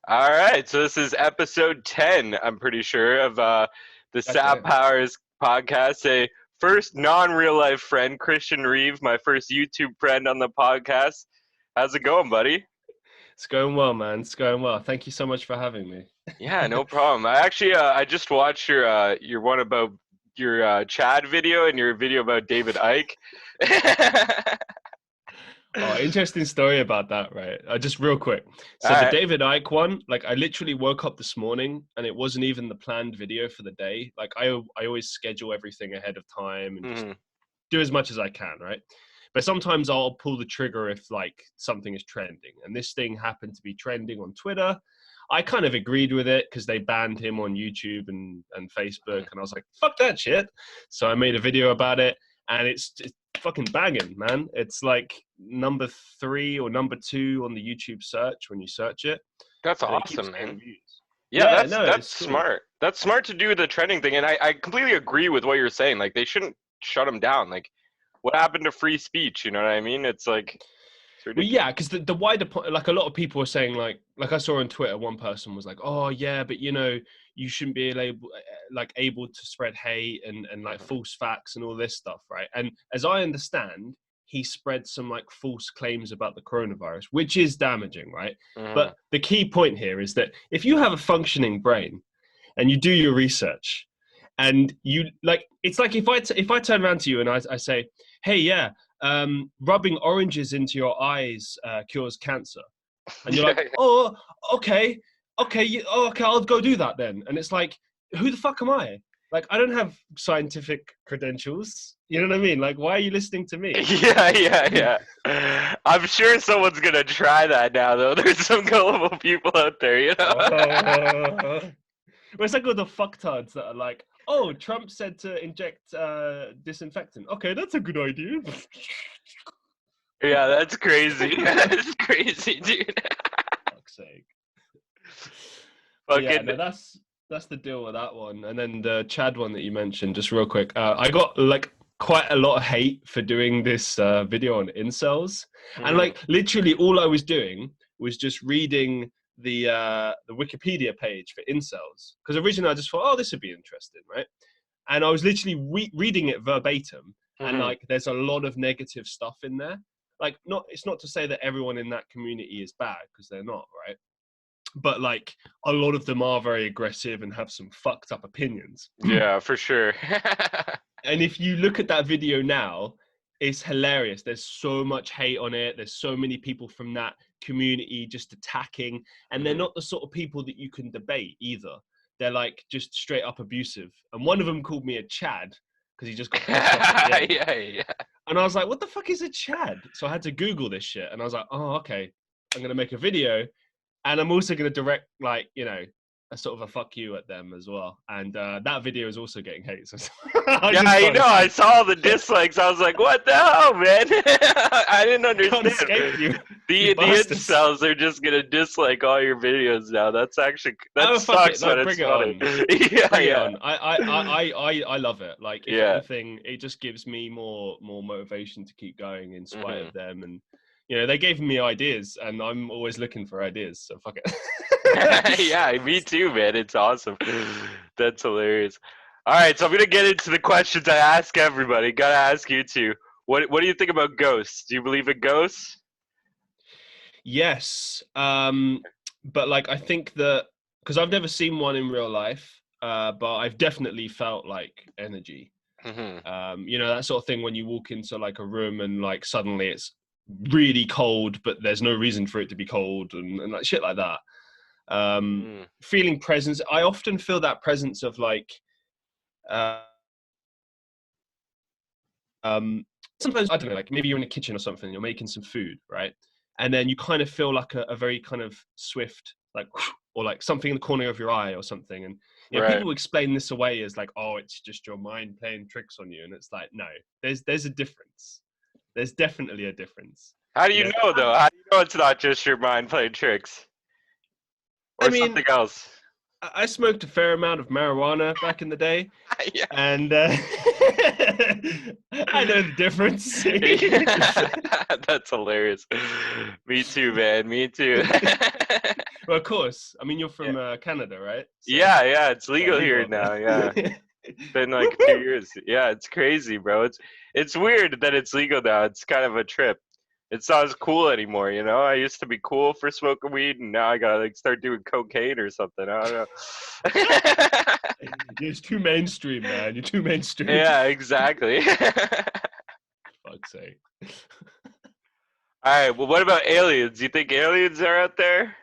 All right, so this is episode 10, I'm pretty sure, of the That's Sap right. Powers podcast. A first non-real life friend, Christian Reeve, my first YouTube friend on the podcast. How's it going, buddy? It's going well, man. It's going well. Thank you so much for having me. Yeah, no problem. I actually I just watched your one about your Chad video and your video about David Icke. Oh, interesting story about that, right? Just real quick. All So the right. David Icke one, like I literally woke up this morning and it wasn't even the planned video for the day. Like I always schedule everything ahead of time and just Mhm. do as much as I can, right? But sometimes I'll pull the trigger if like something is trending. And this thing happened to be trending on Twitter. I kind of agreed with it because they banned him on YouTube and Facebook. And I was like, fuck that shit. So I made a video about it. And it's fucking banging, man. It's like number 3 or number 2 on the YouTube search when you search it. That's And it keeps awesome, getting man. views. Yeah, Yeah, that's no, that's it's cool. smart. That's smart to do the trending thing, and I completely agree with what you're saying. Like they shouldn't shut them down. Like what happened to free speech? You know what I mean? It's like it's Well, ridiculous. yeah, because the wider point, like a lot of people were saying, like I saw on Twitter, one person was like, "Oh yeah, but you shouldn't be able to spread hate and like Mhm. false facts and all this stuff, right?" And as I understand, he spread some like false claims about the coronavirus, which is damaging, right? Mhm. But the key point here is that if you have a functioning brain and you do your research, and you like, it's like if I turn around to you and I say, "Hey, yeah, rubbing oranges into your eyes cures cancer," and you're like, Yeah, "Oh, okay, okay, okay, I'll go do that then." And it's like, who the fuck am I? Like, I don't have scientific credentials. You know what I mean? Like, why are you listening to me? yeah, yeah, yeah. I'm sure someone's gonna try that now, though. There's some gullible people out there, you know. Well, it's like all the fucktards that are like, "Oh, Trump said to inject disinfectant. Okay, that's a good idea." Yeah, that's crazy. That's crazy, dude. Fuck's sake. But yeah, Fucking no, that's the deal with that one. And then the Chad one that you mentioned, just real quick, I got like quite a lot of hate for doing this video on incels, and mhm. like literally all I was doing was just reading the Wikipedia page for incels because originally I just thought, oh, this would be interesting, right? And I was literally reading it verbatim, and Mhm. like there's a lot of negative stuff in there. Like, not it's not to say that everyone in that community is bad because they're not, right? But like a lot of them are very aggressive and have some fucked up opinions. Yeah, for sure. And if you look at that video now, it's hilarious. There's so much hate on it. There's so many people from that community just attacking, and they're Mhm. not the sort of people that you can debate either. They're like just straight up abusive. And one of them called me a Chad because he just got pissed off at the end. Yeah, yeah. And I was like, what the fuck is a Chad? So I had to Google this shit, and I was like, oh, okay, I'm gonna make a video, and I'm also going to direct like a sort of a fuck you at them as well. And that video is also getting hate. So I just Yeah, you can't know, I escape. saw the dislikes. I was like, "What the hell, man?" I didn't I can't understand. escape you, you The bastards. incels are just gonna dislike all your videos now. That's actually that Oh fuck it! sucks, No, but it's bring it funny. on. Yeah, Bring it yeah, on. I love it. Like, if yeah. anything, it just gives me more motivation to keep going in spite Hmm. of them. And they gave me ideas, and I'm always looking for ideas. So fuck it. Yeah, me too, man. It's awesome. That's hilarious. All right, so I'm gonna get into the questions I ask everybody. Gotta ask you too. What do you think about ghosts? Do you believe in ghosts? Yes. But like I think that because I've never seen one in real life, but I've definitely felt like energy. Hmm. That sort of thing when you walk into like a room and like suddenly it's really cold, but there's no reason for it to be cold, and like shit like that. Mm. Feeling presence. I often feel that presence of like uh, um sometimes I don't know, like maybe you're in a kitchen or something, you're making some food, right? And then you kind of feel like a very kind of swift like or like something in the corner of your eye or something. And Right. people explain this away as like, oh, it's just your mind playing tricks on you. And it's like, no, there's a difference. There's definitely a difference. How do you you know know though? How do you know it's not just your mind playing tricks I or mean, something else? I smoked a fair amount of marijuana back in the day, Yeah. and I know the difference. That's hilarious. Me too, man. Me too. Well, of course. I mean, you're Yeah. from Canada, right? So Yeah, it's yeah, legal legal here up now. Yeah. there. Been Whoop, like two whoop. years. Yeah, it's crazy, bro. It's weird that it's legal now. It's kind of a trip. It's not as cool anymore, you know. I used to be cool for smoking weed, and now I gotta like start doing cocaine or something. I don't know. You're just too mainstream, man. You're too mainstream. Yeah, exactly. Fuck's sake. All right. Well, what about aliens? You think aliens are out there?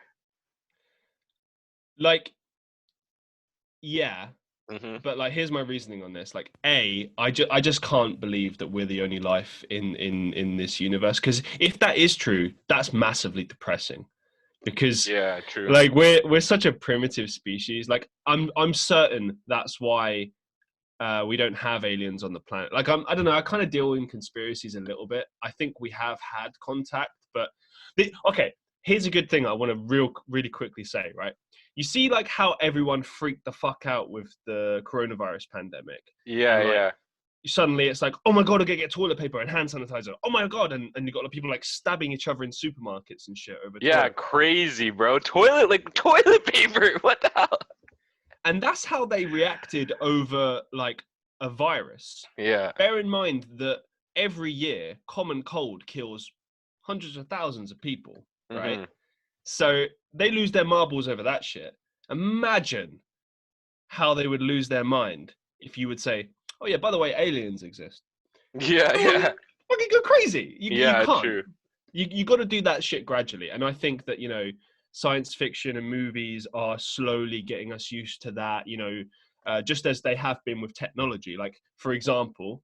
Like, yeah, Hmm. but like, here's my reasoning on this. Like, I just can't believe that we're the only life in this universe. Because if that is true, that's massively depressing. Because Yeah, true. like we're such a primitive species. Like, I'm certain that's why we don't have aliens on the planet. Like, I don't know. I kind of deal in conspiracies a little bit. I think we have had contact, but okay. Here's a good thing I want to really quickly say. Right, you see, like how everyone freaked the fuck out with the coronavirus pandemic, Yeah, and like yeah, suddenly it's like, oh my god, I gotta get toilet paper and hand sanitizer. Oh my god, and you got people like stabbing each other in supermarkets and shit over yeah. toilet. Crazy, bro. Toilet paper. What the hell? And that's how they reacted over like a virus. Yeah. Bear in mind that every year common cold kills hundreds of thousands of people, right? Hmm. So they lose their marbles over that shit. Imagine how they would lose their mind if you would say, oh yeah, by the way, aliens exist. Yeah, Oh, yeah, fucking go crazy. You yeah. can't. True. You got to do that shit gradually. And I think that, science fiction and movies are slowly getting us used to that, just as they have been with technology. Like, for example,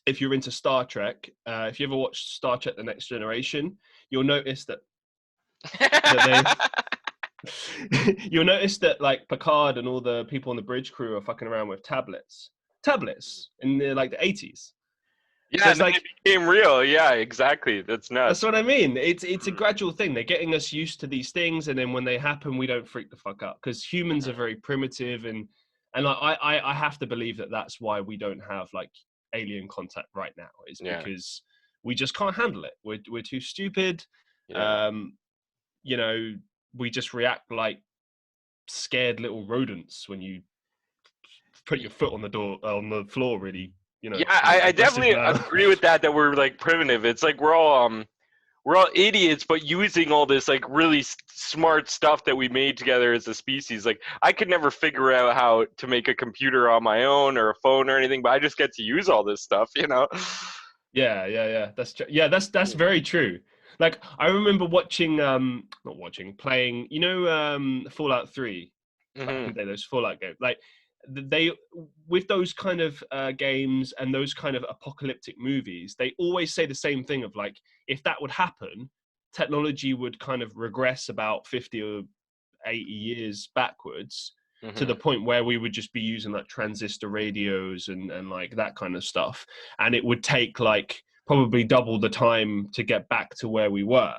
if you're into Star Trek, if you ever watched Star Trek: The Next Generation, you'll notice that they've you'll notice that like Picard and all the people on the bridge crew are fucking around with tablets in the 80s. So Yeah, it's and then it like, became real. Yeah, exactly. That's that's nuts. what I mean. It's a Mhm, gradual thing. They're getting us used to these things, and then when they happen, we don't freak the fuck out because humans are mhm. very primitive, and like, I have to believe that that's why we don't have like alien contact right now, is Yeah, because we just can't handle it. We're too stupid. yeah. Um, you know, we just react like scared little rodents when you put your foot on the floor really, Yeah, in an I aggressive definitely manner. agree with that. That we're like primitive. It's like we're all idiots, but using all this like really smart stuff that we made together as a species. Like I could never figure out how to make a computer on my own or a phone or anything, but I just get to use all this stuff, you know? Yeah. That's true. Yeah, that's very true. Like, I remember watching, not watching, playing, Fallout 3 back in Hmm. the day, those Fallout games. Like, they, with those kind of games and those kind of apocalyptic movies, they always say the same thing of like, if that would happen, technology would kind of regress about 50 or 80 years backwards to the Hmm. point where we would just be using like transistor radios and like that kind of stuff, and it would take like probably double the time to get back to where we were,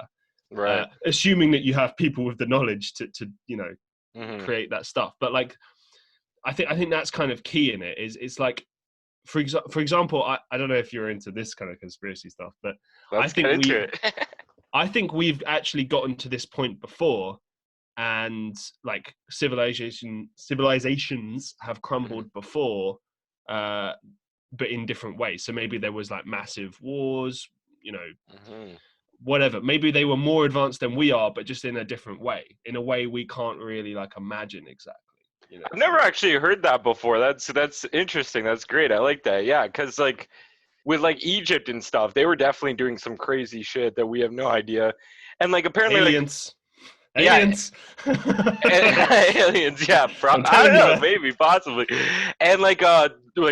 Right. assuming that you have people with the knowledge to Hmm. create that stuff. But like, I think that's kind of key in it. Is it's like, for example, I don't know if you're into this kind of conspiracy stuff, but I Let's get think into we it. I think we've actually gotten to this point before, and like civilizations have Hmm. crumbled before, uh but in different ways. So maybe there was like massive wars, you know Hmm. whatever. Maybe they were more advanced than we are, but just in a different way, in a way we can't really like imagine exactly, I've so never actually heard that before. That's interesting. That's great. I like that. Yeah, because like with like Egypt and stuff, they were definitely doing some crazy shit that we have no idea. And like apparently like aliens yeah, aliens aliens, yeah, I'm I don't telling you, know, man. maybe possibly. And like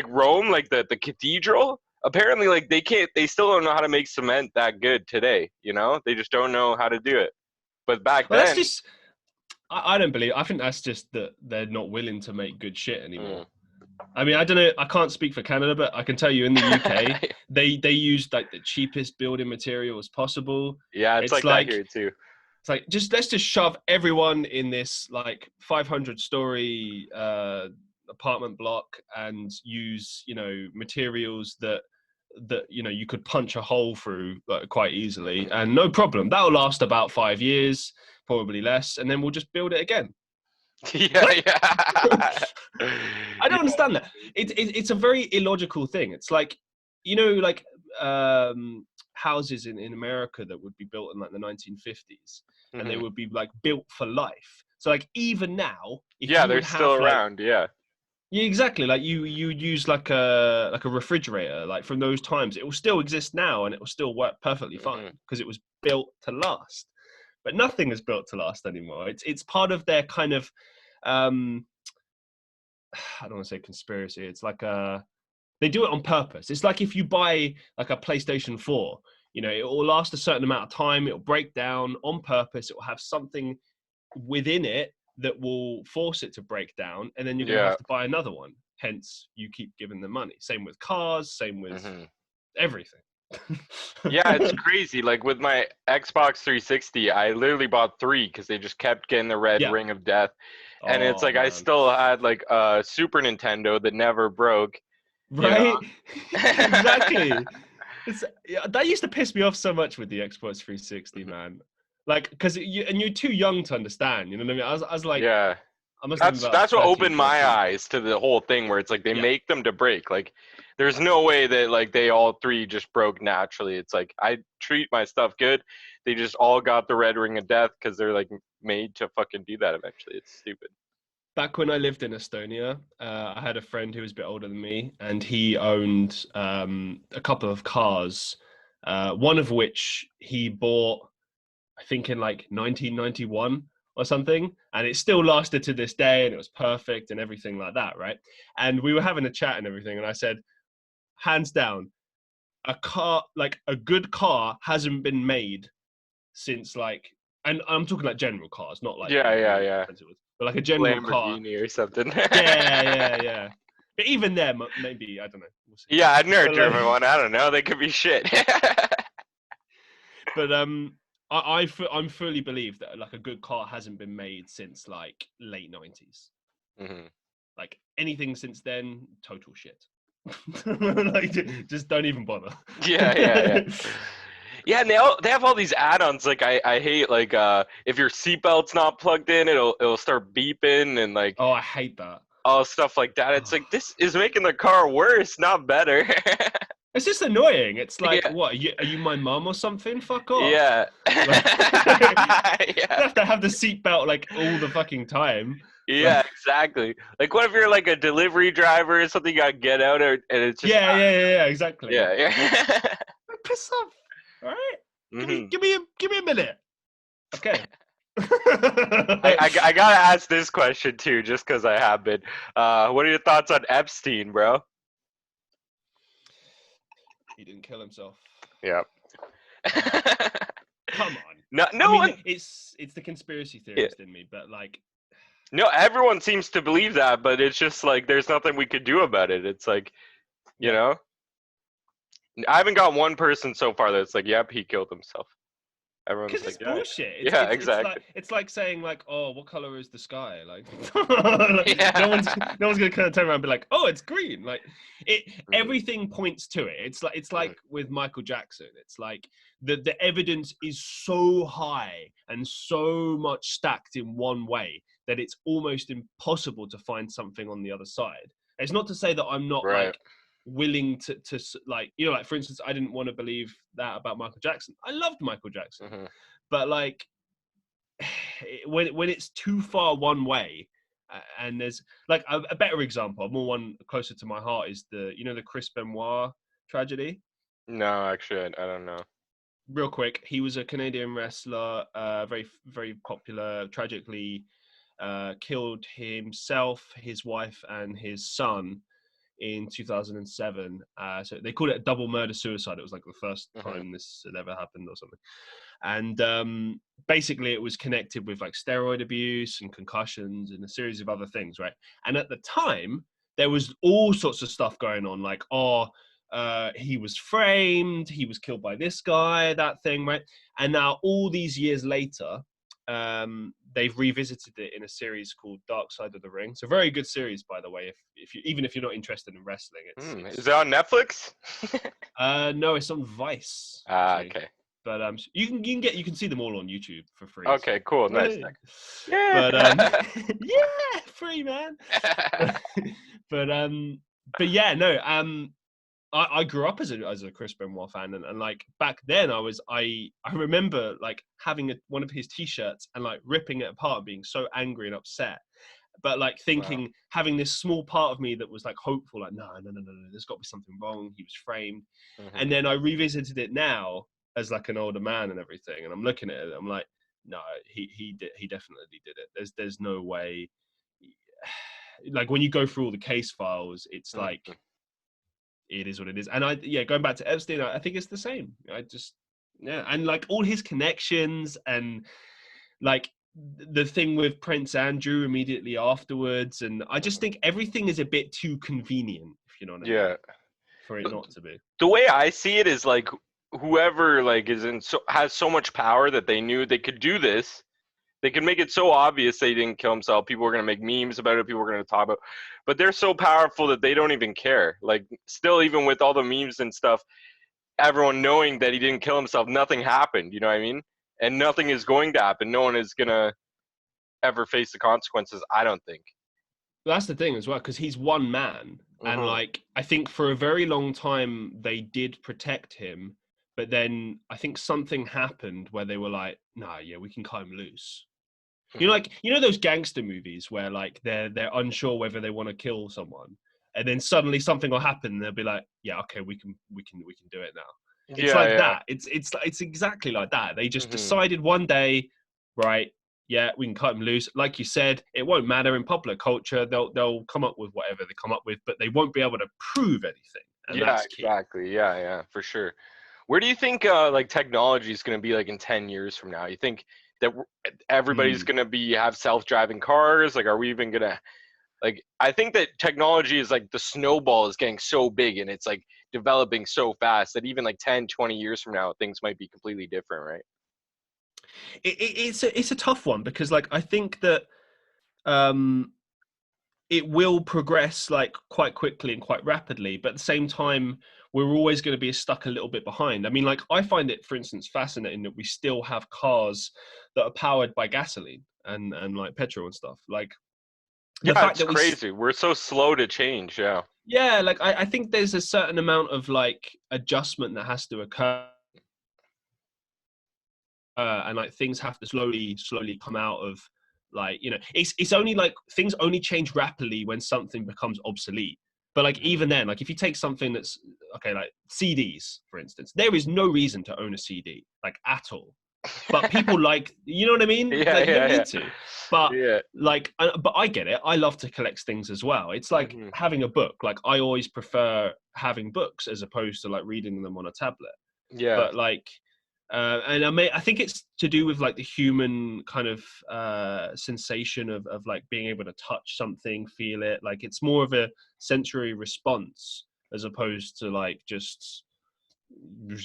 Rome, like the cathedral, apparently like they still don't know how to make cement that good today, you know? They just don't know how to do it. But back Well, that's then, just, I don't believe, I think that's just that they're not willing to make good shit anymore. mm. I mean, I don't know. I can't speak for Canada, but I can tell you in the UK, they used like the cheapest building materials possible. Yeah, it's It's like that like here too. It's like, let's just shove everyone in this like 500-story apartment block and use, materials that you could punch a hole through quite easily, and no problem. That'll last about 5 years, probably less, and then we'll just build it again. Yeah, What? yeah. I don't Yeah. understand that. It's a very illogical thing. It's like, like houses in America that would be built in like the 1950s, and they Mhm. would be like built for life. So like even now, if Yeah, you they're would still have like, around. Yeah. yeah, exactly, like you use like a refrigerator like from those times, it will still exist now and it will still work perfectly fine Mhm. because it was built to last. But nothing is built to last anymore. It's part of their kind of um I don't want to say conspiracy. It's like they do it on purpose. It's like if you buy like a PlayStation 4, it will last a certain amount of time. It'll break down on purpose. It will have something within it that will force it to break down, and then you're going to Yeah. have to buy another one. Hence, you keep giving them money. Same with cars. Same with Mhm. everything. Yeah, it's crazy. Like with my Xbox 360, I literally bought three because they just kept getting the red Yeah. ring of death. And it's Oh like I man. still had like a Super Nintendo that never broke, you know? Right. Exactly. Yeah, that used to piss me off so much with the Xbox 360, Mhm. man. Like, because you're too young to understand. You know what I mean? I was like, Yeah. I must have been That's about that's what 13, opened my 14. eyes to the whole thing where it's like they Yeah. make them to break. Like there's no way that like they all three just broke naturally. It's like I treat my stuff good. They just all got the red ring of death because they're like made to fucking do that eventually. It's stupid. Back when I lived in Estonia, I had a friend who was a bit older than me, and he owned a couple of cars. One of which he bought, I think, in like 1991 or something, and it still lasted to this day, and it was perfect and everything like that, right? And we were having a chat and everything, and I said, hands down, a car, like a good car, hasn't been made since like, and I'm talking like general cars, not like Yeah, yeah, really yeah. expensive ones, but like a general car. Lamborghini or something. Yeah, yeah, yeah. But even there, maybe I don't know. We'll see. Yeah, I've never But like, driven one. I don't know. They could be shit. but I'm fully believe that like a good car hasn't been made since like late 90s. Hmm. Like anything since then, total shit. Like just don't even bother. Yeah, yeah, yeah. Yeah, and they have all these add-ons. Like I hate like if your seatbelt's not plugged in, it'll start beeping and like Oh, I hate that. all stuff like that. It's Oh. like this is making the car worse, not better. It's just annoying. It's like, Yeah, what? Are you my mum or something? Fuck off. yeah, Like, yeah, you have to have the seatbelt like all the fucking time. Like, yeah. Exactly. Like, what if you're like a delivery driver or something? You gotta get out, and it's just yeah, exactly. yeah, yeah. Like, piss off. All right. Give me, Hmm. give me, give me a minute. Okay. I gotta ask this question too, just because I have been. What are your thoughts on Epstein, bro? He didn't kill himself. Yeah. Come on. No, I no mean, one. it's the conspiracy Yeah. theorist in me, but like, No, everyone seems to believe that, but it's just like there's nothing we could do about it. It's like, you yeah. know, I haven't got one person so far that's like, yep, he killed himself. Because Everyone's it's like, yeah, bullshit. It's yeah, it's it's exactly. like it's like saying like, oh, what color is the sky? Like, no one's Yeah. no one's gonna kind of turn around and be like, oh, it's green. Like, it Mhm, everything points to it. It's like mhm. with Michael Jackson. It's like the evidence is so high and so much stacked in one way that it's almost impossible to find something on the other side. It's not to say that I'm not Right. like willing to like, like for instance, I didn't want to believe that about Michael Jackson. I loved Michael Jackson, Hmm. but like when it's too far one way, and there's like a better example, more one closer to my heart, is the Chris Benoit tragedy. No, actually, I don't know. Real quick, he was a Canadian wrestler, very very popular. Tragically, killed himself, his wife, and his son in 2007. So they called it a double murder suicide. It was like the first Hmm. time this had ever happened or something. And basically, it was connected with like steroid abuse and concussions and a series of other things, right? And at the time, there was all sorts of stuff going on, like, oh, he was framed, he was killed by this guy, that thing, right? And now, all these years later, they've revisited it in a series called Dark Side of the Ring. It's a very good series, by the way. If you, even if you're not interested in wrestling, Is it on Netflix? No, it's on Vice. Okay. But you can see them all on YouTube for free. Okay, so. cool, nice. Yeah. But yeah, free, man. But yeah, no. I grew up as a Chris Benoit fan, and like back then I remember like having one of his T-shirts and like ripping it apart, being so angry and upset. But like thinking, having this small part of me that was like hopeful, like no, there's got to be something wrong. He was framed, and then I revisited it now as like an older man and everything, and I'm looking at it, I'm like, no, he definitely did it. There's no way. Like when you go through all the case files, it's like it is what it is. And going back to Epstein, I think it's the same. And like all his connections and like the thing with Prince Andrew immediately afterwards, and I just think everything is a bit too convenient, if you know what I mean, for it not to be. The way I see it is like whoever like has so much power that they knew they could do this. They could make it so obvious they didn't kill himself. People are going to make memes about it. People are going to talk about it. But they're so powerful that they don't even care. Like, still, even with all the memes and stuff, everyone knowing that he didn't kill himself, nothing happened. You know what I mean? And nothing is going to happen. No one is going to ever face the consequences, I don't think. Well, that's the thing as well, because he's one man. And, like, I think for a very long time, they did protect him. But then I think something happened where they were like, nah, yeah, we can cut him loose. You know, like, you know those gangster movies where like they're unsure whether they want to kill someone, and then suddenly something will happen and they'll be like, yeah, okay, we can do it now. It's that. It's exactly like that. They just decided one day, right? Yeah, we can cut them loose. Like you said, it won't matter in popular culture. They'll come up with whatever they come up with, but they won't be able to prove anything. And that's key. Exactly. Yeah, for sure. Where do you think like technology is going to be like in 10 years from now? You think that everybody's going to have self-driving cars? Like, are we even going to, like, I think that technology is like the snowball is getting so big and it's like developing so fast that even like 10, 20 years from now, things might be completely different, right? It's a tough one because like, I think that it will progress like quite quickly and quite rapidly, but at the same time, we're always going to be stuck a little bit behind. I mean, like, I find it, for instance, fascinating that we still have cars that are powered by gasoline and like petrol and stuff. Like, the fact that crazy. We're so slow to change. Yeah, like I think there's a certain amount of like adjustment that has to occur, and like things have to slowly come out of, like, you know, it's only like things only change rapidly when something becomes obsolete. But like, even then, like if you take something that's okay, like CDs, for instance, there is no reason to own a CD, like, at all. But people like, you know what I mean? You don't need to. But like, but I get it. I love to collect things as well. It's like having a book. Like, I always prefer having books as opposed to like reading them on a tablet. Yeah. But like, and I think it's to do with like the human kind of sensation of like being able to touch something, feel it. Like, it's more of a sensory response as opposed to like just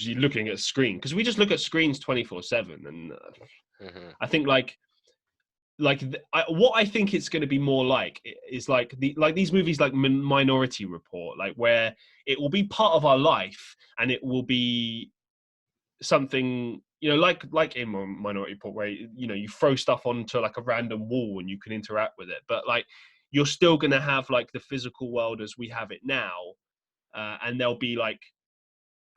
looking at a screen, because we just look at screens 24/7. And I think what I think it's going to be more like is like these movies like Minority Report, like where it will be part of our life and it will be something, you know, like in Minority Report, where, you know, you throw stuff onto like a random wall and you can interact with it, but like you're still going to have like the physical world as we have it now, and there'll be like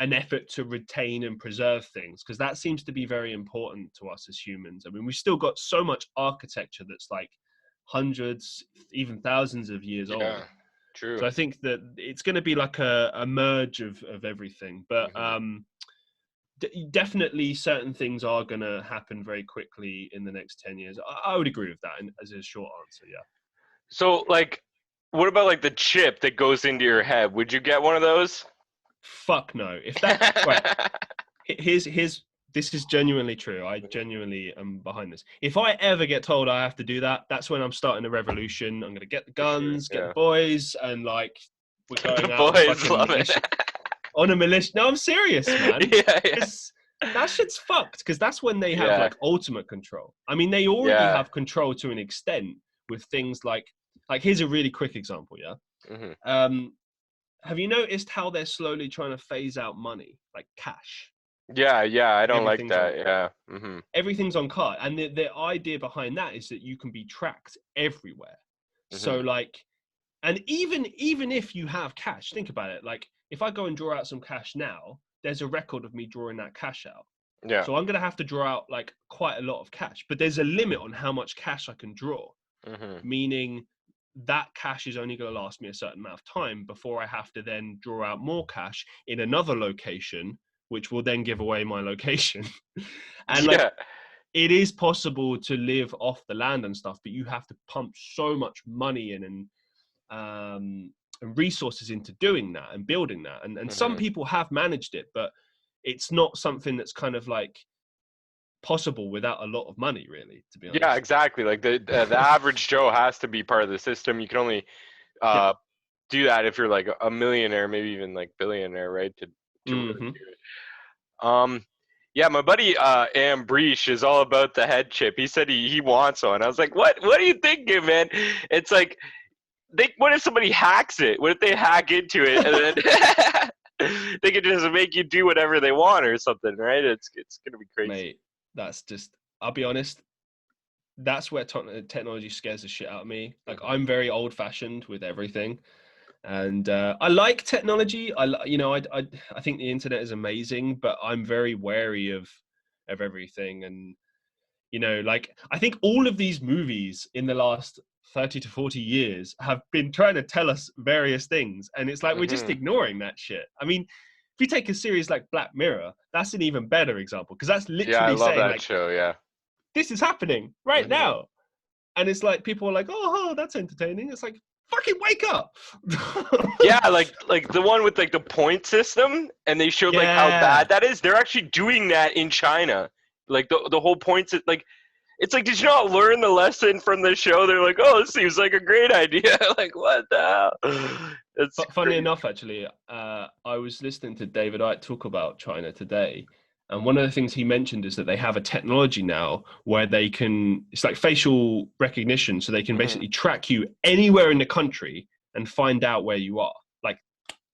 an effort to retain and preserve things, because that seems to be very important to us as humans. I mean, we've still got so much architecture that's like hundreds, even thousands of years old. True. So I think that it's going to be like a merge of everything, but definitely certain things are going to happen very quickly in the next 10 years. I would agree with that as a short answer. Yeah. So like, what about like the chip that goes into your head? Would you get one of those? Fuck no. If that, right. Here's this is genuinely true. I genuinely am behind this. If I ever get told I have to do that, that's when I'm starting a revolution. I'm going to get the guns, get the boys, and like, we're going out boys, love it. On a militia. No, I'm serious, man. that shit's fucked, because that's when they have Yeah, like ultimate control. I mean, they already yeah. have control to an extent with things like here's a really quick example. Yeah. Hmm. Um, have you noticed how they're slowly trying to phase out money, like cash? Yeah, yeah. I don't like Everything's on that. Yeah. Hmm. everything's on card, and the idea behind that is that you can be tracked everywhere. So Hmm. like, and even if you have cash, think about it. Like, if I go and draw out some cash now, there's a record of me drawing that cash out. Yeah. So I'm going to have to draw out like quite a lot of cash, but there's a limit on how much cash I can draw, Hmm. meaning that cash is only going to last me a certain amount of time before I have to then draw out more cash in another location, which will then give away my location. And like, Yeah. it is possible to live off the land and stuff, but you have to pump so much money in and resources into doing that and building that. And some Hmm. people have managed it, but it's not something that's kind of like possible without a lot of money, really, to be Yeah, honest. exactly. Like the average Joe has to be part of the system. You can only Yeah. uh do that if you're like a millionaire, maybe even like billionaire, right? To really Hmm. do it. Yeah, my buddy Ambrish is all about the head chip. He said he wants one. I was like, what are you thinking, man? It's like what if somebody hacks it? What if they hack into it and then they can just make you do whatever they want or something, right? It's gonna be crazy. Mate, that's just, I'll be honest, that's where technology scares the shit out of me. Like, Hmm. I'm very old fashioned with everything. And I like technology. I think the internet is amazing, but I'm very wary of everything. And like, I think all of these movies in the last 30 to 40 years have been trying to tell us various things, and it's like we're just Hmm. ignoring that shit. I mean, if you take a series like Black Mirror, that's an even better example, because that's Yeah, I literally love saying that like, show. Yeah. this is happening right Hmm. now. And it's like, people are like, oh, that's entertaining. It's like, fucking wake up. Yeah, like the one with like the point system, and they showed like how Yeah. bad that is. They're actually doing that in China. Like the whole point, like it's like, did you not learn the lesson from the show? They're like, oh, this seems like a great idea. Like, what the hell? It's But funny crazy. enough, actually, I was listening to David Icke talk about China today, and one of the things he mentioned is that they have a technology now where they can, it's like facial recognition, so they can Hmm. basically track you anywhere in the country and find out where you are, like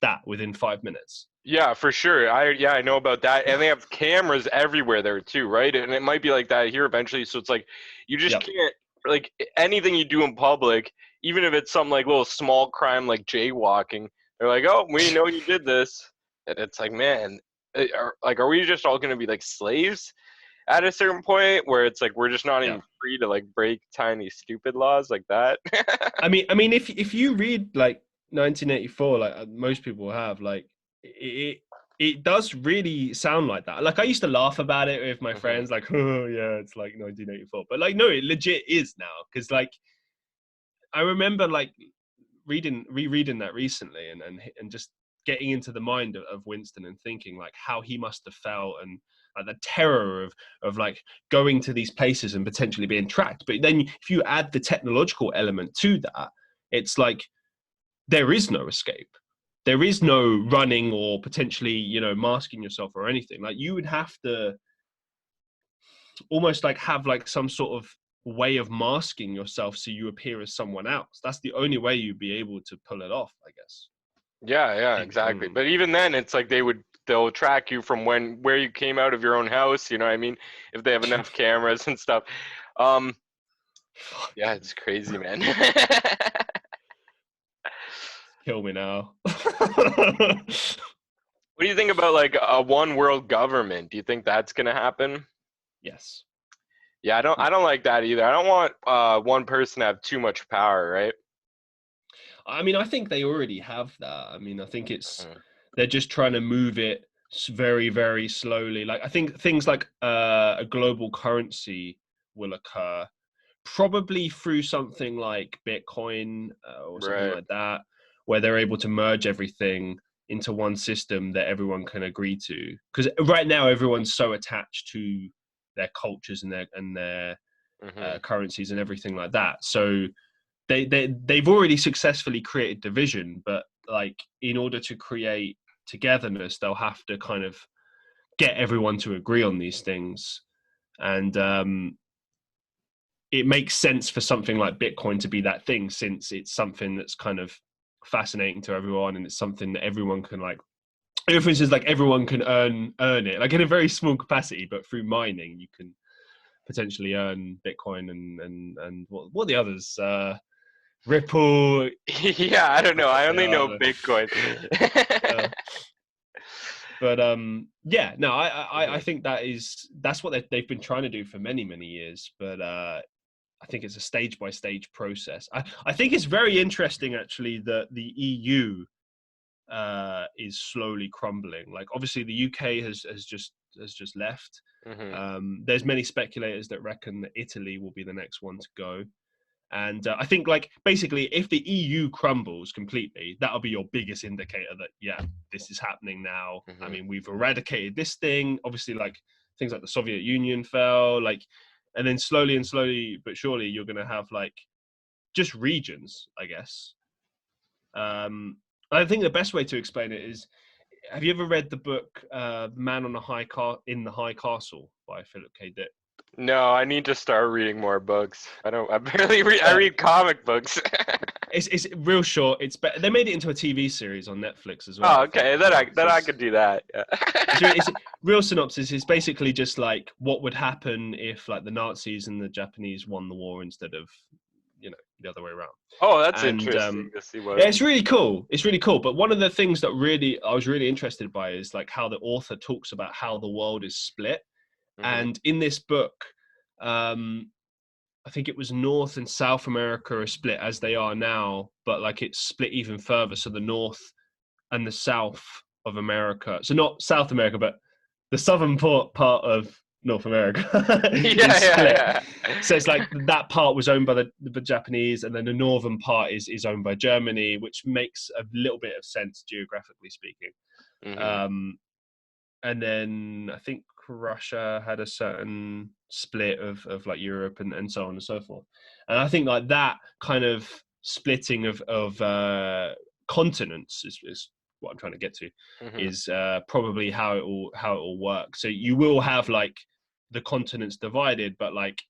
that, within 5 minutes. Yeah, for sure. I know about that, and they have cameras everywhere there too, right? And it might be like that here eventually. So it's like you just Yep. can't, like, anything you do in public, even if it's some like little small crime like jaywalking. They're like, oh, we know you did this, and it's like, man, are we just all gonna be like slaves at a certain point where it's like we're just not Yeah. even free to like break tiny stupid laws like that? I mean, if you read like 1984, like most people have, like it does really sound like that. Like, I used to laugh about it with my Hmm. friends, like, oh yeah, it's like 1984, but like, no, it legit is now, because like I remember like rereading that recently, and just getting into the mind of Winston and thinking like how he must have felt, and like the terror of like going to these places and potentially being tracked. But then if you add the technological element to that, it's like there is no escape. There is no running or potentially, masking yourself or anything. Like, you would have to almost like have like some sort of way of masking yourself so you appear as someone else. That's the only way you'd be able to pull it off, I guess. Yeah, yeah, I don't exactly. know. But even then, it's like they'll track you from where you came out of your own house. You know what I mean? If they have enough cameras and stuff. Um, yeah, it's crazy, man. Kill me now. What do you think about like a one world government? Do you think that's gonna happen? Yes. Yeah, Yeah. I don't like that either. I don't want one person to have too much power, right? I mean, I think they already have that. I mean, I think Mhm. they're just trying to move it very, very slowly. Like, I think things like a global currency will occur, probably through something like Bitcoin, or something Right. like that, where they're able to merge everything into one system that everyone can agree to. Because right now, everyone's so attached to their cultures and their Hmm. currencies and everything like that. So they've already successfully created division, but like, in order to create togetherness, they'll have to kind of get everyone to agree on these things. And it makes sense for something like Bitcoin to be that thing, since it's something that's kind of fascinating to everyone, and it's something that everyone can like. For instance, like everyone can earn it, like in a very small capacity, but through mining, you can potentially earn Bitcoin and what are the others? Ripple. Yeah, I don't know. I They only are know Bitcoin. uh, but yeah, no, Mhm. I think that's what they've been trying to do for many years, but I think it's a stage by stage process. I think it's very interesting actually that the EU is slowly crumbling. Like obviously the UK has just left. Mhm. There's many speculators that reckon that Italy will be the next one to go. And I think, like, basically, if the EU crumbles completely, that'll be your biggest indicator that, yeah, this is happening now. I Mhm. mean, we've eradicated this thing. Obviously, like, things like the Soviet Union fell, like, and then slowly but surely, you're going to have, like, just regions, I guess. I think the best way to explain it is, have you ever read the book Man on the in the High Castle by Philip K. Dick? No, I need to start reading more books. I don't. I barely read. I Uh, read comic books. it's real short. They made it into a TV series on Netflix as well, Oh, I think, okay. as well. Then So I could do that. Yeah. it's real synopsis is basically just like what would happen if like the Nazis and the Japanese won the war instead of the other way around. Oh, that's And interesting to see what. yeah, it's really cool. It's really cool. But one of the things that really I was really interested by is like how the author talks about how the world is split. Mhm. And in this book, um, I think it was North and South America are split as they are now, but like it's split even further. So the North and the South of America, so not South America, but the southern part of North America is Yeah, split. yeah, So it's like that part was owned by the Japanese, and then the northern part is owned by Germany, which makes a little bit of sense geographically speaking. yeah. Mhm. Um, and then I think Russia had a certain split of like Europe and so on and so forth. And I think like that kind of splitting of continents is what I'm trying to get to, Mhm. is probably how it will work. So you will have like the continents divided, but like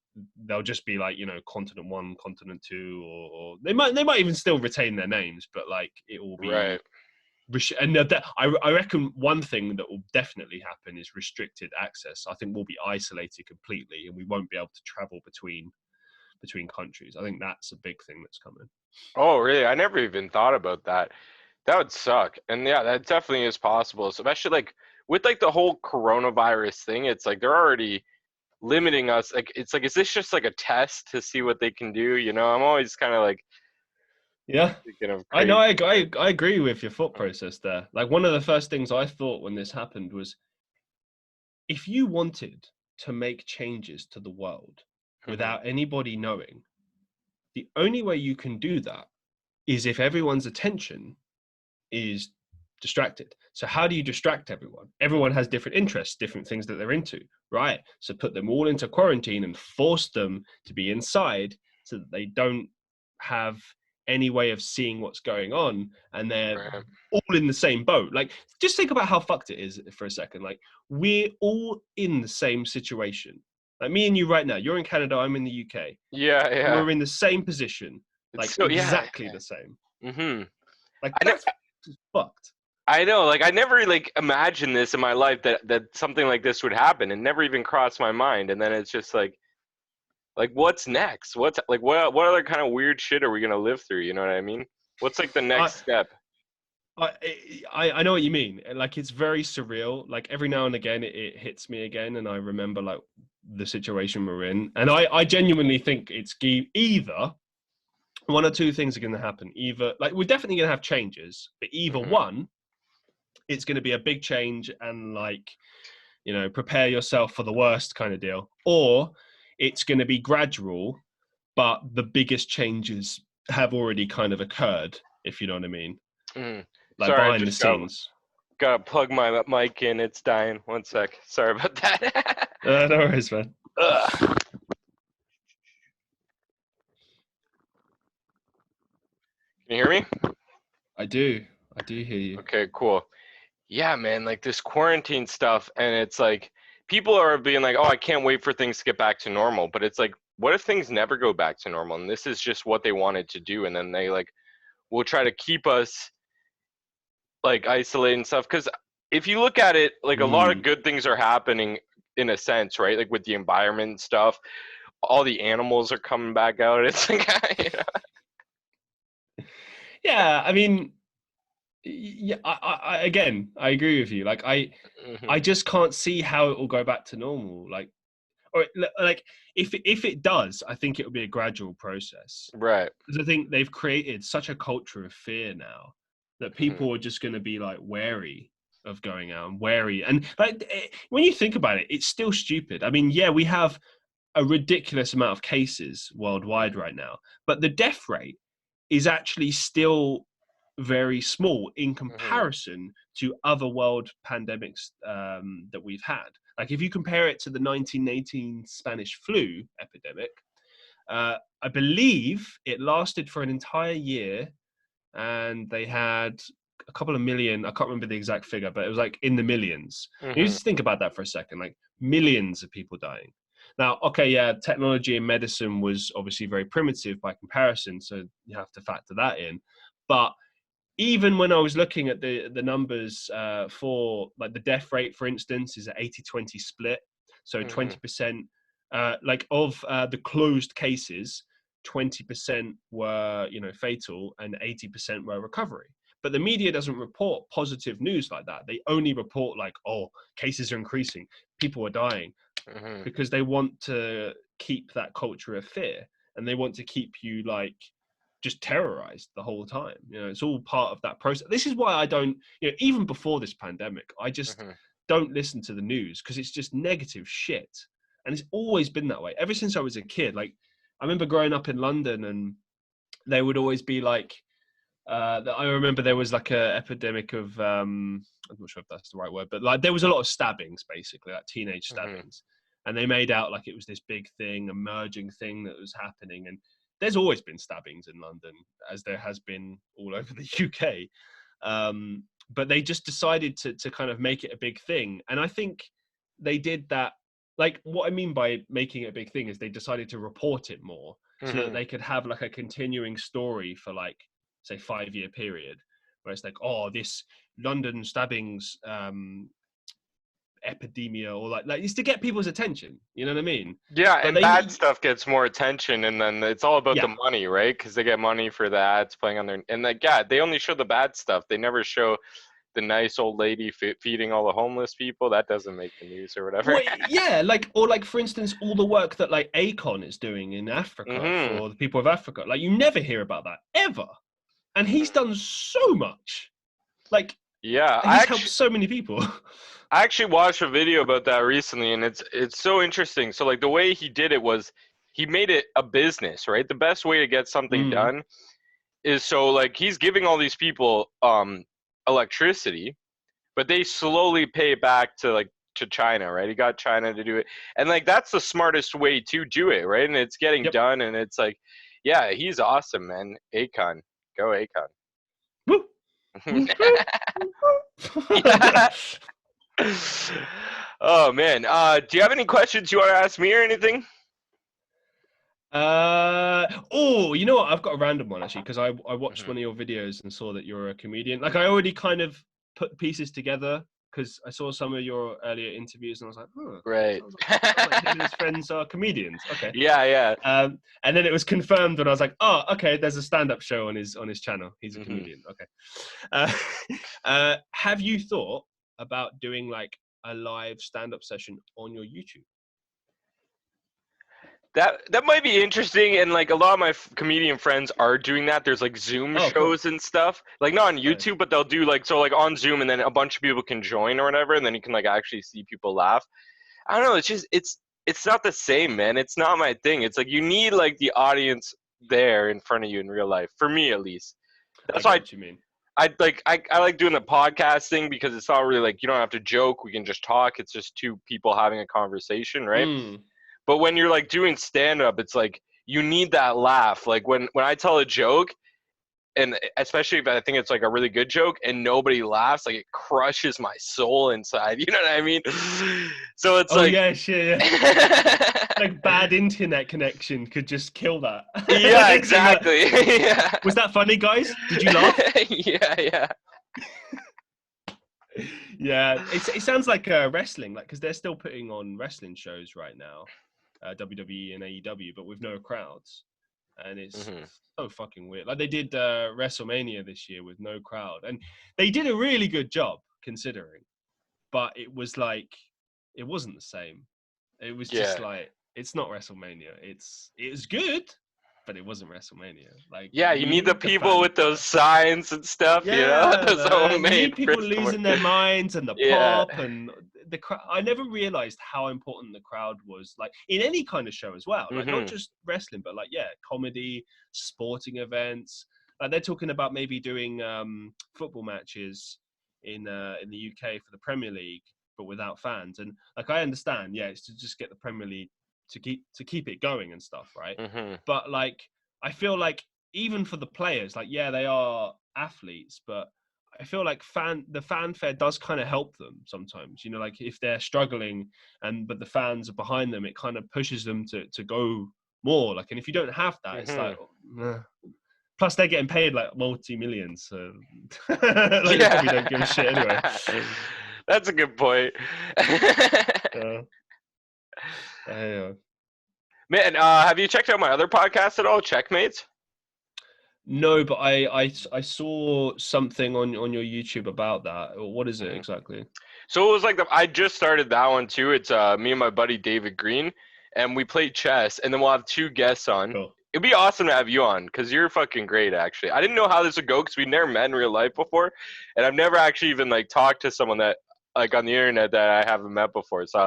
they'll just be like continent one, continent two, or they might even still retain their names, but like it will Right. be and I reckon one thing that will definitely happen is restricted access. I think we'll be isolated completely, and we won't be able to travel between countries. I think that's a big thing that's coming. Oh, really? I never even thought about that. That would suck. And yeah, that definitely is possible. Especially like with like the whole coronavirus thing, it's like they're already limiting us. Like it's like, is this just like a test to see what they can do? I'm always kind of like Yeah, thinking of I know. crazy. I agree with your thought process there. Like one of the first things I thought when this happened was, if you wanted to make changes to the world Mhm. without anybody knowing, the only way you can do that is if everyone's attention is distracted. So how do you distract everyone? Everyone has different interests, different things that they're into, right? So put them all into quarantine and force them to be inside so that they don't have any way of seeing what's going on, and they're Right. all in the same boat. Like just think about how fucked it is for a second. Like we're all in the same situation. Like me and you right now, you're in Canada, I'm in the UK. Yeah, yeah. We're in the same position, It's like so yeah. exactly the same. Mhm. Like I know. that's fucked. I know. Like I never like imagined this in my life that something like this would happen. It never even crossed my mind. And then it's just like what's next? What's like what other kind of weird shit are we gonna live through? You know what I mean? What's like the I, next step? I I know what you mean. Like it's very surreal. Like every now and again, it hits me again, and I remember like the situation we're in, and I genuinely think it's either one or two things are going to happen. Either like we're definitely going to have changes, but either Hmm. one, it's going to be a big change and like prepare yourself for the worst kind of deal, or it's going to be gradual, but the biggest changes have already kind of occurred. If you know what I mean, Mm. like Sorry, I behind the just got scenes. plug my mic in. It's dying. One sec. Sorry about that. No worries, man. Ugh. Can you hear me? I do. I do hear you. Okay, cool. Yeah, man, like this quarantine stuff, and it's like people are being like, "Oh, I can't wait for things to get back to normal." But it's like, what if things never go back to normal? And this is just what they wanted to do, and then they like will try to keep us like isolated and stuff. Because if you look at it, like a lot of Mm. good things are happening in a sense, right? Like with the environment and stuff, all the animals are coming back out. It's like, you Yeah, I mean, yeah, again, I agree with you. Like, know? I just can't see how it will go back to normal. Like, or like if it does, I think it will be a gradual process Right. because I think they've created such a culture of fear now that Mhm. people are just going to be like wary of going out and wary. And like when you think about it, it's still stupid. I mean, yeah, we have a ridiculous amount of cases worldwide right now, but the death rate is actually still very small in Mhm. comparison to other world pandemics that we've had. Like if you compare it to the 1918 Spanish flu epidemic, I believe it lasted for an entire year, and they had a couple of million. I can't remember the exact figure, but it was like in the millions. You Mhm. just think about that for a second, like millions of people dying. Now, okay, yeah, technology in medicine was obviously very primitive by comparison, so you have to factor that in. But even when I was looking at the numbers for like the death rate, for instance, is an 80-20 split. So Mhm. 20%, like of the closed cases, 20% were fatal and 80% were recovery. But the media doesn't report positive news like that. They only report like, oh, cases are increasing, people are dying, Mhm. because they want to keep that culture of fear, and they want to keep you like just terrorized the whole time. It's all part of that process. This is why I don't, even before this pandemic, I just Mhm. don't listen to the news because it's just negative shit. And it's always been that way ever since I was a kid. Like I remember growing up in London, and they would always be like, I remember there was like a epidemic of I'm not sure if that's the right word, but like there was a lot of stabbings, basically like teenage Mhm. stabbings, and they made out like it was this big thing, emerging thing that was happening. And there's always been stabbings in London, as there has been all over the UK. But they just decided to kind of make it a big thing, and I think they did that. Like what I mean by making it a big thing is they decided to report it more so that Mhm. they could have like a continuing story for like say 5-year period where it's like, oh, this London stabbings epidemia, or like it's to get people's attention, you know what I mean? Yeah, But and they bad need, stuff gets more attention, and then it's all about the yeah, money, right? Because they get money for the ads playing on their, and like, yeah, they only show the bad stuff. They never show the nice old lady feeding all the homeless people. That doesn't make the news or whatever. well, yeah, like, or like for instance all the work that like Akon is doing in Africa Mhm. for the people of Africa, like you never hear about that ever, and he's Mhm. done so much. Like Yeah, he's helped so many people. I actually watched a video about that recently, and it's so interesting. So like the way he did it was he made it a business, right? The best way to get something Mm, done is so like he's giving all these people electricity, but they slowly pay it back to like to China, right? He got China to do it. And like that's the smartest way to do it, right? And it's getting yep. done, and it's like yeah, he's awesome, man. Akon. Go Akon. Woo, woo, woo, woo. Yeah. Oh man. Do you have any questions you want to ask me or anything? Oh, you know what? I've got a random one actually because I watched Mhm. one of your videos and saw that you're a comedian. Like I already kind of put pieces together because I saw some of your earlier interviews and I was like, huh, Right. sounds like him and his friends are comedians. Okay. Yeah, yeah. And then it was confirmed when I was like, oh, okay, there's a stand-up show on his channel. He's a Hmm. comedian. Okay. Uh, have you thought about doing like a live stand-up session on your YouTube? That might be interesting, and like a lot of my comedian friends are doing that. There's like Zoom Oh, cool. shows and stuff, like not on Nice. YouTube, but they'll do like so like on Zoom, and then a bunch of people can join or whatever, and then you can like actually see people laugh. I don't know. It's just it's not the same, man. It's not my thing. It's like you need like the audience there in front of you in real life, for me at least. I That's get why what you mean. I like doing the podcast thing because it's not really like you don't have to joke. We can just talk. It's just two people having a conversation, right? Mm. But when you're like doing stand up, it's like you need that laugh. Like when I tell a joke, and especially if I think it's like a really good joke and nobody laughs, like it crushes my soul inside. You know what I mean? So it's Oh like, yeah, shit. Yeah. Like bad internet connection could just kill that. yeah, Like, so you're like, exactly. Yeah. was that funny, guys? Did you laugh? Yeah. Yeah, it sounds like wrestling, like because they're still putting on wrestling shows right now, WWE and AEW, but with no crowds, and it's Hmm. so fucking weird. Like they did WrestleMania this year with no crowd, and they did a really good job considering, but it was like it wasn't the same. It was just Yeah. like it's not WrestleMania. It was good, but it wasn't WrestleMania. Like Yeah, you we need the need the people fans with those there. signs and stuff, you know? Yeah, Those man. You homemade need people Christmas. losing their minds and the Yeah. pop and the crowd. I never realized how important the crowd was, like in any kind of show as well. Like not Hmm. just wrestling, but like comedy, sporting events. Like they're talking about maybe doing football matches in the UK for the Premier League, but without fans. And like I understand, it's to just get the Premier League to keep it going and stuff, right? Hmm. But like I feel like even for the players, like they are athletes, but I feel like the fanfare does kind of help them sometimes. You know, like if they're struggling but the fans are behind them, it kind of pushes them to go more. Like, and if you don't have that, it's Hmm. like, plus they're getting paid like multi-millions, so like they probably don't give a shit anyway. That's a good point. Yeah. Man, have you checked out my other podcast at all, Checkmates? No, but I saw something on your YouTube about that. What is it Mhm. exactly? So it was like I just started that one too. It's me and my buddy David Green, and we played chess, and then we'll have two guests on. Cool. It'd be awesome to have you on because you're fucking great, actually. I didn't know how this would go because we'd never met in real life before, and I've never actually even like talked to someone that like on the internet that I haven't met before. So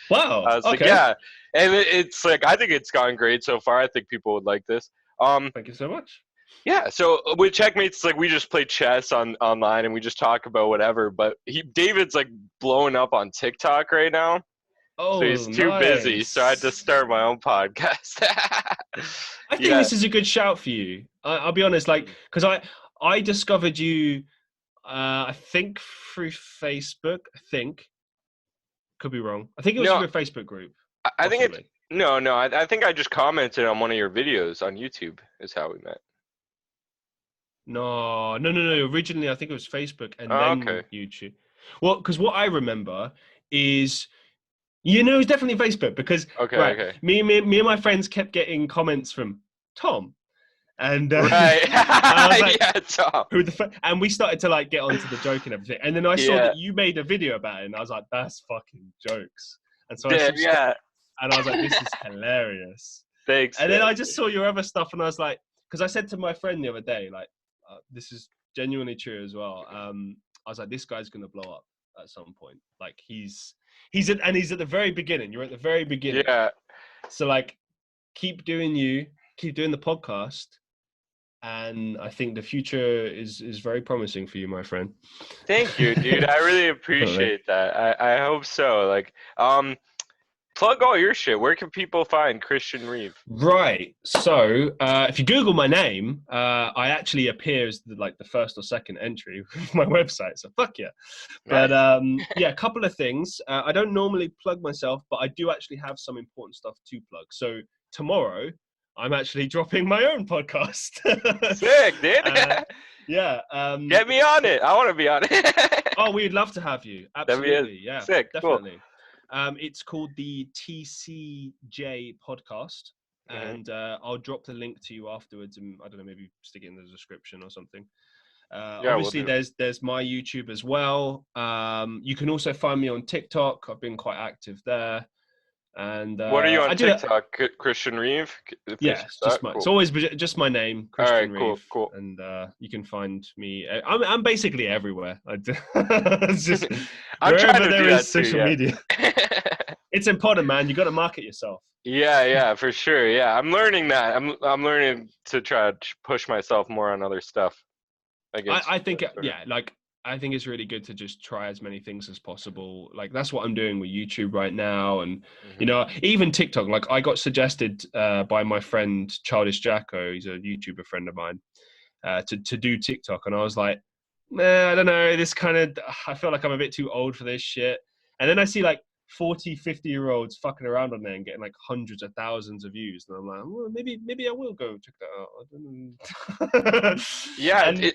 Wow. I was like, Okay. yeah, and it's like I think it's gone great so far. I think people would like this. Thank you so much. Yeah, so with Checkmates, like we just play chess online and we just talk about whatever. But David's like blowing up on TikTok right now, so he's Oh, too busy. So I had to nice. start my own podcast. I think Yeah. this is a good shout for you. I'll be honest, like, because I discovered you, I think through Facebook. I think could be wrong. I think it was No, through a Facebook group, I think it's possibly. no. I think I just commented on one of your videos on YouTube. Is how we met. No. Originally, I think it was Facebook and Oh, okay. then YouTube. Well, because what I remember is, it's definitely Facebook because right, Okay. me and my friends kept getting comments from Tom, and Right. I was like, Yeah, Tom. who the fuck? And we started to like get onto the joke and everything. And then I saw Yeah. that you made a video about it, and I was like, that's fucking jokes. And so I Damn, subscribed, yeah. and I was like, this is hilarious. Thanks, And then man. I just saw your other stuff, and I was like, because I said to my friend the other day, like, this is genuinely true as well. I was like, this guy's gonna blow up at some point. Like he's at the very beginning. You're at the very beginning. Yeah. So like, keep doing the podcast. And I think the future is very promising for you, my friend. Thank you, dude. I really appreciate that. I hope so. Like, plug all your shit. Where can people find Christian Reeve? Right. So if you Google my name, I actually appear as the first or second entry of my website. So fuck yeah. But a couple of things. I don't normally plug myself, but I do actually have some important stuff to plug. So tomorrow, I'm actually dropping my own podcast. Sick, dude. Yeah. Get me on it. I want to be on it. Oh, we'd love to have you. Absolutely. Yeah. Sick. Definitely. Cool. It's called the TCJ podcast. And I'll drop the link to you afterwards, and I don't know, maybe stick it in the description or something. Obviously, there's my YouTube as well. You can also find me on TikTok. I've been quite active there. And what are you on TikTok? Christian Reeve? Yeah, it's always just my name, Christian Reeve. Cool. And you can find me. I'm basically everywhere. It's just I'm trying wherever to there do is that social media. It's important, man. You got to market yourself. Yeah, for sure. Yeah, I'm learning that. I'm learning to try to push myself more on other stuff. I think I think it's really good to just try as many things as possible. Like that's what I'm doing with YouTube right now, and even TikTok. Like I got suggested by my friend Childish Jacko. He's a YouTuber friend of mine, to do TikTok, and I was like, nah, I don't know, I feel like I'm a bit too old for this shit. And then I see like 40, 50-year-olds fucking around on there and getting like hundreds of thousands of views, and I'm like, well, maybe I will go check that out. Yeah, And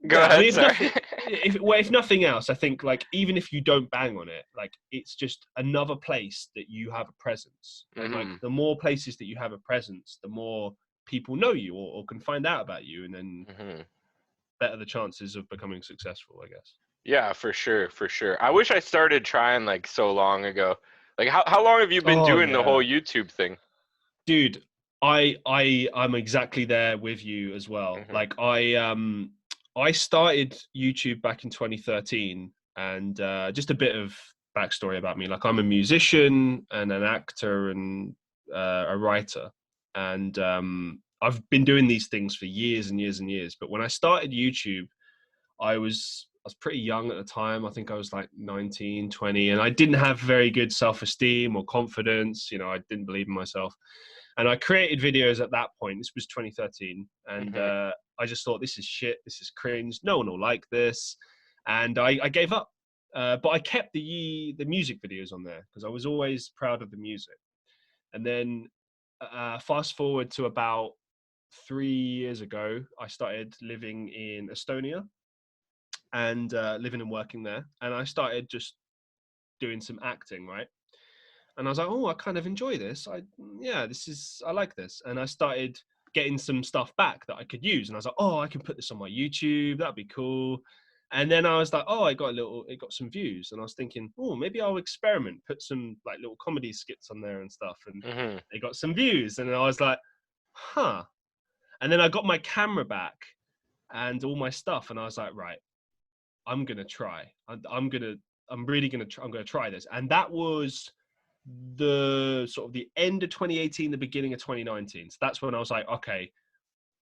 go yeah, I mean, ahead, sorry. if nothing else, I think like even if you don't bang on it, like it's just another place that you have a presence. And like the more places that you have a presence, the more people know you or can find out about you, and then better the chances of becoming successful, I guess. Yeah, for sure, for sure. I wish I started trying like so long ago. Like how long have you been Oh doing the yeah, whole YouTube thing? dude, I'm exactly there with you as well. Like I started YouTube back in 2013, and just a bit of backstory about me. Like I'm a musician and an actor and a writer, and I've been doing these things for years and years and years. But when I started YouTube, I was pretty young at the time. I think I was like 19, 20, and I didn't have very good self-esteem or confidence. You know, I didn't believe in myself. And I created videos at that point. This was 2013. And I just thought, this is shit. This is cringe. No one will like this. And I gave up. But I kept the music videos on there because I was always proud of the music. And then fast forward to about 3 years ago, I started living in Estonia and living and working there. And I started just doing some acting, right? And I was like, oh, I kind of enjoy this. I like this. And I started getting some stuff back that I could use. And I was like, oh, I can put this on my YouTube. That'd be cool. And then I was like, oh, it got some views. And I was thinking, oh, maybe I'll experiment, put some like little comedy skits on there and stuff. And they got some views. And I was like, huh. And then I got my camera back and all my stuff. And I was like, right, I'm going to try. I'm really going to try this. And that was the sort of the end of 2018, the beginning of 2019. So that's when I was like, okay,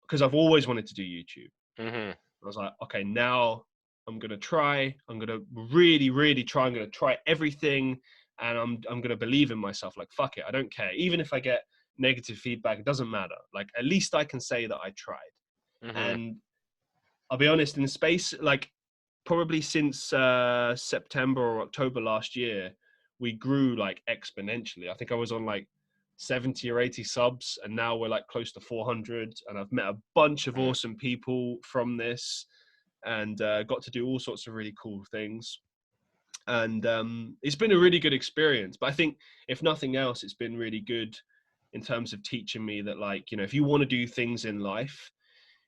because I've always wanted to do YouTube. I was like, okay, now I'm going to try. I'm going to really, really try. I'm going to try everything. And I'm going to believe in myself. Like, fuck it. I don't care. Even if I get negative feedback, it doesn't matter. Like, at least I can say that I tried. And I'll be honest, in the space, like probably since September or October last year, we grew like exponentially. I think I was on like 70 or 80 subs, and now we're like close to 400. And I've met a bunch of awesome people from this, and got to do all sorts of really cool things. And it's been a really good experience. But I think if nothing else, it's been really good in terms of teaching me that, like, you know, if you want to do things in life,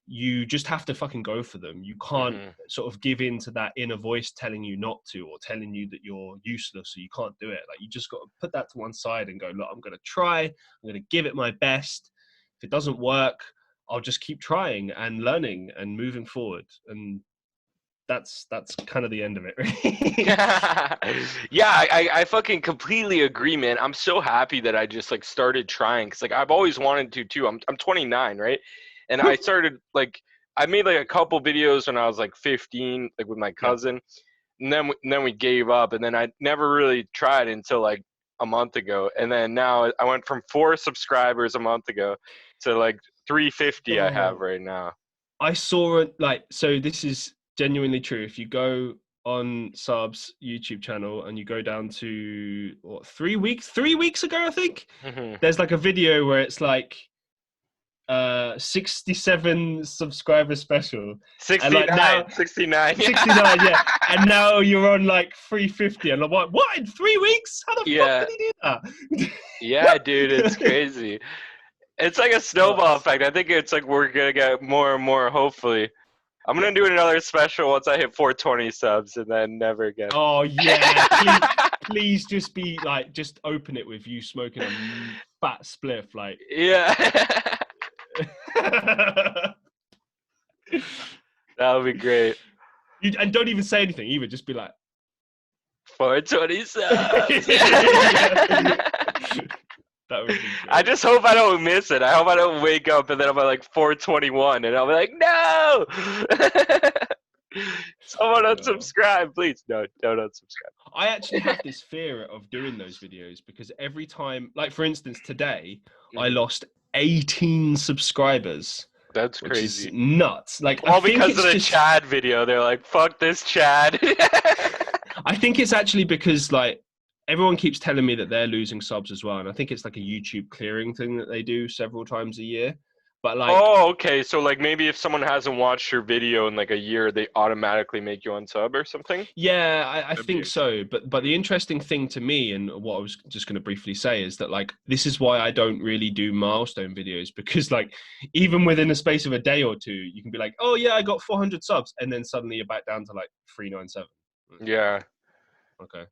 you just have to fucking go for them. You can't sort of give in to that inner voice telling you not to, or telling you that you're useless or you can't do it. Like, you just got to put that to one side and go, look, I'm going to try. I'm going to give it my best. If it doesn't work, I'll just keep trying and learning and moving forward. And that's kind of the end of it, really. Yeah, I fucking completely agree, man. I'm so happy that I just like started trying, because like I've always wanted to too. I'm 29, right? And I started like, I made like a couple videos when I was like 15, like with my cousin, and then we gave up, and then I never really tried until like a month ago, and then now I went from 4 subscribers a month ago to like 350 I have right now. I saw it, like, so this is genuinely true. If you go on Saab's YouTube channel and you go down to what, 3 weeks ago, I think there's like a video where it's like 67 subscriber special. 69, and like now 69, 69, yeah. And now you're on like 350. And I'm like, what, in 3 weeks? How the fuck did he do that? Yeah, dude, it's crazy. It's like a snowball effect. I think it's like we're gonna get more and more, hopefully. I'm gonna do another special once I hit 420 subs, and then never again. Oh yeah, please just be like, just open it with you smoking a fat spliff, like. Yeah. That would be great. And don't even say anything either. Just be like 420 subs. That would be great. I just hope I don't miss it. I hope I don't wake up and then I'm at like 421 and I'll be like, no. Someone unsubscribe, please. No, don't unsubscribe. I actually have this fear of doing those videos because every time, like for instance, today I lost 18 subscribers. That's which is crazy. nuts. Like, I All think because it's of the just, Chad video. They're like, fuck this Chad. I think it's actually because like everyone keeps telling me that they're losing subs as well, and I think it's like a YouTube clearing thing that they do several times a year. But like, Oh, okay. So like maybe if someone hasn't watched your video in like a year, they automatically make you unsub or something? yeah, I That'd be think so. But the interesting thing to me, and what I was just going to briefly say, is that like this is why I don't really do milestone videos, because like even within the space of a day or two, you can be like, oh yeah, I got 400 subs, and then suddenly you're back down to like 397. Yeah. Okay.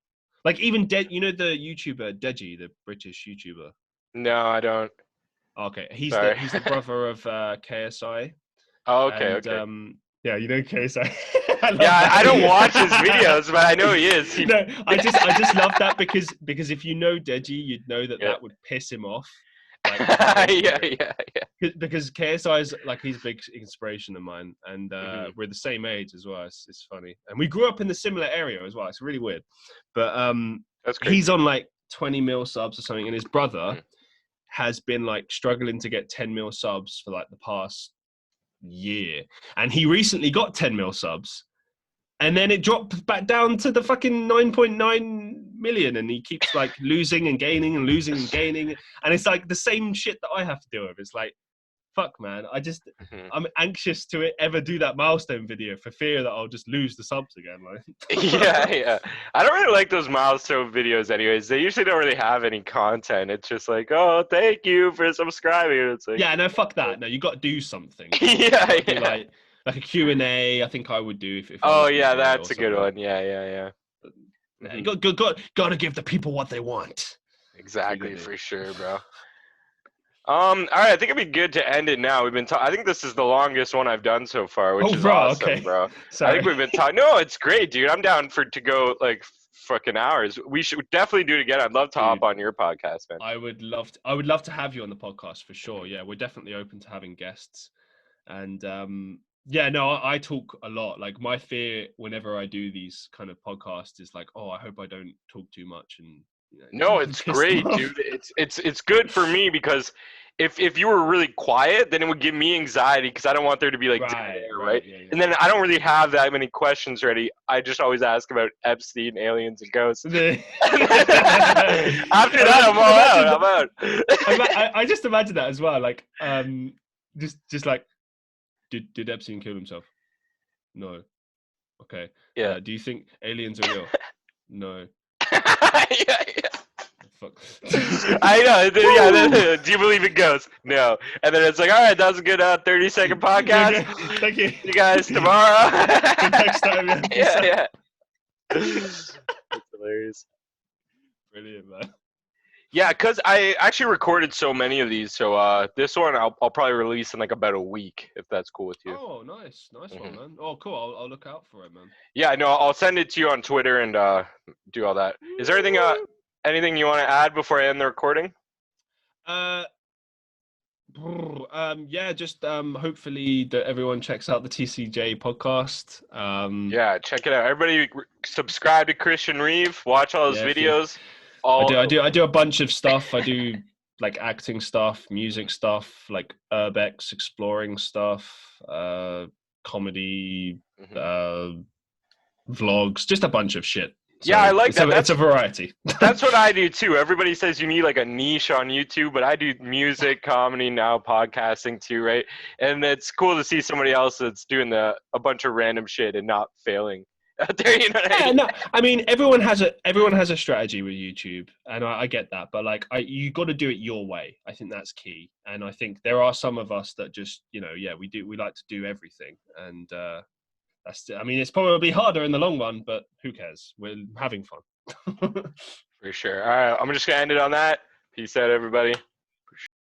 Like even you know the YouTuber Deji, the British YouTuber. No, I don't. Okay, Sorry. he's the brother of KSI, Oh, okay, and okay. yeah, you know KSI. I Yeah, love that. I don't watch his videos, but I know he is. No, I just love that because if you know Deji, you'd know that Yeah. that would piss him off, like today. Yeah, yeah, yeah. Because KSI is like he's a big inspiration of mine, and Mhm. we're the same age as well. It's funny, and we grew up in the similar area as well. It's really weird, but That's he's crazy. on like 20 mil subs or something, and his brother Mhm. has been like struggling to get 10 mil subs for like the past year, and he recently got 10 mil subs, and then it dropped back down to the fucking 9.9 million, and he keeps like losing and gaining and losing and gaining, and it's like the same shit that I have to deal with. It's like, fuck, man, Mhm. I'm anxious to ever do that milestone video for fear that I'll just lose the subs again. Yeah, Like, yeah. I don't really like those milestone videos anyways. They usually don't really have any content. It's just like, oh, thank you for subscribing. It's like, yeah, no, fuck that. No, you got to do something. You yeah, got to do yeah. like a Q&A. I think I would do if I Oh, was going to yeah, do it that's or a good something. one. Yeah, yeah, yeah. Yeah, you Hmm. got to give the people what they want. That's what you got Exactly, to do. for sure, bro. All right, I think it'd be good to end it now. I think this is the longest one I've done so far, which Oh, is bro, awesome, okay. bro. I think Sorry. we've been talking. No, it's great, dude. I'm down to go like fucking hours. We should definitely do it again. I'd love to hop Dude, on your podcast, man. I would love to have you on the podcast for sure. Mhm. Yeah, we're definitely open to having guests. And yeah, no, I talk a lot. Like my fear whenever I do these kind of podcasts is like, oh, I hope I don't talk too much and No, it's piss them great, off. dude. It's good for me because if you were really quiet, then it would give me anxiety because I don't want there to be like dead Right, air, right? right, yeah, And yeah. then I don't really have that many questions ready. I just always ask about Epstein, aliens, and ghosts. And then after that, I'm all out. Imagine, I'm out. I just imagine that as well. Like, just like, did Epstein kill himself? No. Okay. Yeah. Do you think aliens are real? No. Yeah, yeah. Fuck. I know. Woo! Yeah. Do you believe in ghosts? No. And then it's like, all right, that was a good 30-second podcast. Okay, thank you. See you guys tomorrow. Till next time, yeah. Peace Yeah, out. yeah. That's hilarious. Brilliant, man. Yeah, because I actually recorded so many of these, so this one I'll probably release in like about a week if that's cool with you. Oh, nice one, Hmm. man. Oh, cool. I'll look out for it, man. Yeah, no, I'll send it to you on Twitter and do all that. Is there anything you want to add before I end the recording? Uh, yeah, just hopefully that everyone checks out the TCJ podcast. Yeah, check it out. Everybody subscribe to Christian Reeve. Watch all his Yeah, if you, videos. All I do a bunch of stuff. I do like acting stuff, music stuff, like urbex exploring stuff, comedy, Mhm. vlogs, just a bunch of shit. So Yeah, I like that. it's a variety. That's what I do too. Everybody says you need like a niche on YouTube, but I do music, comedy, now podcasting too, right? And it's cool to see somebody else that's doing a bunch of random shit and not failing out there. You know what I Yeah, mean? no, I mean everyone has a strategy with YouTube, and I get that, but like you got to do it your way. I think that's key, and I think there are some of us that just yeah we like to do everything, and I mean it's probably harder in the long run, but who cares? We're having fun. For sure. All right, I'm just gonna end it on that. Peace out, everybody.